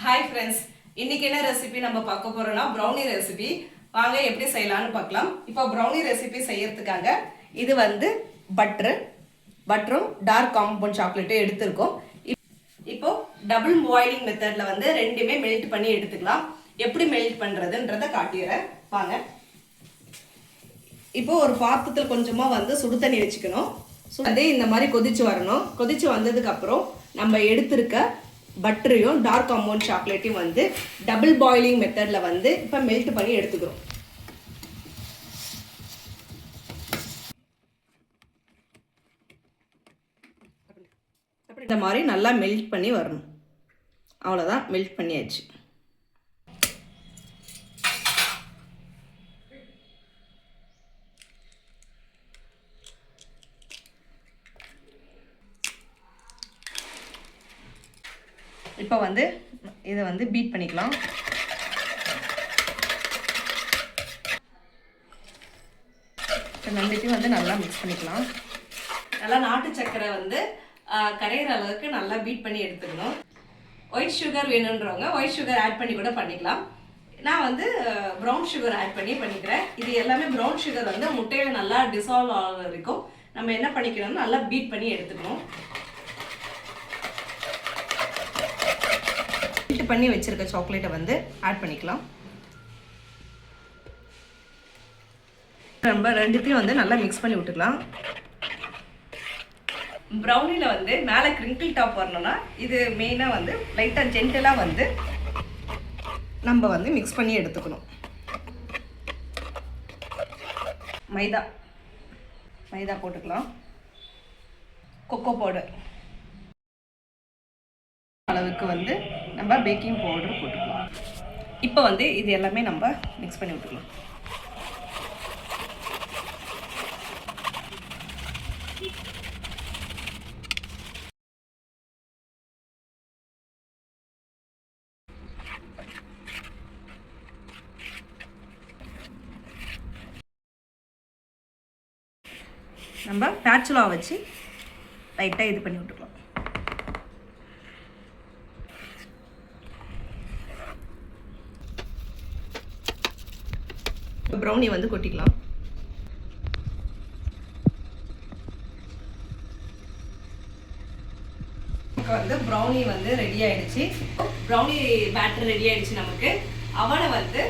Hi friends, இன்னைக்கு என்ன recipe நம்ம பார்க்க போறோம்னா ப்ரௌனி ரெசிபி. வாங்க எப்படி செய்யலாம்னு பார்க்கலாம். இப்போ ப்ரௌனி ரெசிபி செய்யறதுக்காக இது வந்து பட்டரும் டார்க் காம்பவுண்ட் சாக்லேட்டும் எடுத்திருக்கோம். இப்போ டபுள் பாயிலிங் மெத்தட்ல வந்து ரெண்டுமே மெல்ட் பண்ணி எடுத்துக்கலாம். எப்படி மெல்ட் பண்றதுன்றத காட்டிடுறேன் வாங்க. இப்போ ஒரு பாத்திரத்தில் கொஞ்சமா வந்து சுடு தண்ணி வச்சுக்கணும். அதே இந்த மாதிரி கொதிச்சு வரணும். கொதிச்சு வந்ததுக்கு அப்புறம் நம்ம எடுத்திருக்க பட்டரையும் டார்க் காம்பவுண்ட் சாக்லேட்டையும் வந்து டபுள் பாயிலிங் மெத்தடில் வந்து இப்போ மெல்ட் பண்ணி எடுத்துக்கிறோம். இந்த மாதிரி நல்லா மெல்ட் பண்ணி வரணும். அவ்வளோதான், மெல்ட் பண்ணியாச்சு. இப்போ வந்து இதை வந்து பீட் பண்ணிக்கலாம். ரெண்டுத்தையும் வந்து நல்லா மிக்ஸ் பண்ணிக்கலாம். நல்லா நாட்டு சர்க்கரை வந்து கரையிற அளவுக்கு நல்லா பீட் பண்ணி எடுத்துக்கணும். ஒயிட் சுகர் வேணுன்றவங்க ஒயிட் சுகர் ஆட் பண்ணி கூட பண்ணிக்கலாம். நான் வந்து ப்ரௌன் சுகர் ஆட் பண்ணி பண்ணிக்கிறேன். இது எல்லாமே ப்ரௌன் சுகர் வந்து முட்டையில் நல்லா டிசால்வ் ஆகிற வரைக்கும் நம்ம என்ன பண்ணிக்கணும்னா நல்லா பீட் பண்ணி எடுத்துக்கணும். பண்ணி வச்சிருக்க சாக்லேட்டை வந்து ஆட் பண்ணிக்கலாம். நம்ம ரெண்டுத்தையும் வந்து நல்லா மிக்ஸ் பண்ணி விட்டுக்கலாம். ப்ரௌனியில் வந்து மேலே கிரிங்கிள் டாப் வரணும்னா இது மெயினாக வந்து லைட்டாக ஜென்டலாக வந்து நம்ம வந்து மிக்ஸ் பண்ணி எடுத்துக்கணும். மைதா போட்டுக்கலாம். கொக்கோ பவுடர் அளவுக்கு வந்து நம்ம பேக்கிங் பவுடர் போட்டுக்கலாம். இப்போ வந்து இது எல்லாமே நம்ம மிக்ஸ் பண்ணி விட்டுக்கலாம். நம்ம பேட்சுலா வச்சு லைட்டாக இது பண்ணி விட்டுக்கலாம். ப்ரௌனி வந்து கொட்டிக்கலாம். வந்து ப்ரௌனி வந்து ரெடி ஆயிடுச்சு. ப்ரௌனி பேட்டர் ரெடி ஆயிடுச்சு. நமக்கு அவனை வந்து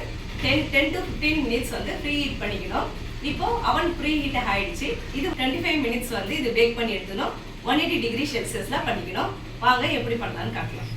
10 to 15 மினிட்ஸ் வந்து ப்ரீ ஹீட் பண்ணிக்கணும். இப்போ அவன் ப்ரீ ஹீட் ஆயிடுச்சு. இது 25 மினிட்ஸ் வந்து இது பேக் பண்ணி எடுத்துக்கணும். 180 டிகிரி செல்சியஸ்ல பண்ணிக்கணும். வாங்க எப்படி பண்ணலாம்னு காட்டலாம்.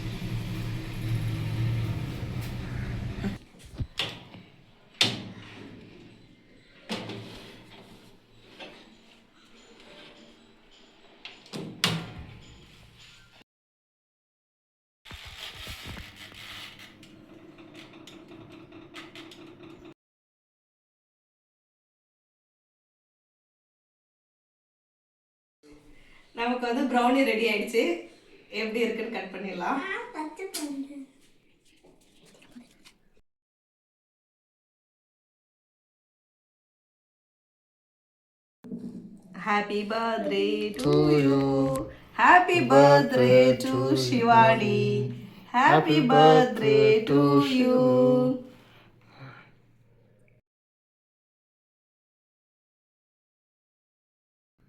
நமக்கு வந்து ப்ரௌனி ரெடி ஆயிடுச்சு. எப்படி இருக்குன்னு கட் பண்ணிடலாம். Happy birthday to you. Happy birthday to Shivani. Happy birthday to you.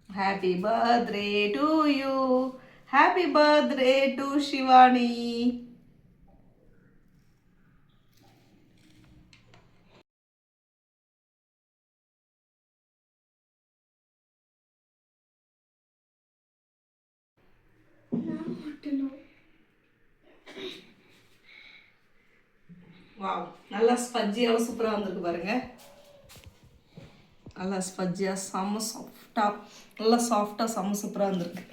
Happy birthday to you. Happy birthday to Shivani. Wow, நல்லா ஸ்பஞ்சியாகவும் சூப்பராக வந்திருக்கு பாருங்க. நல்லா ஸ்பஞ்சியாக செம்ம சாஃப்டாக, நல்லா சாஃப்டாக செம்ம சூப்பராக வந்திருக்கு.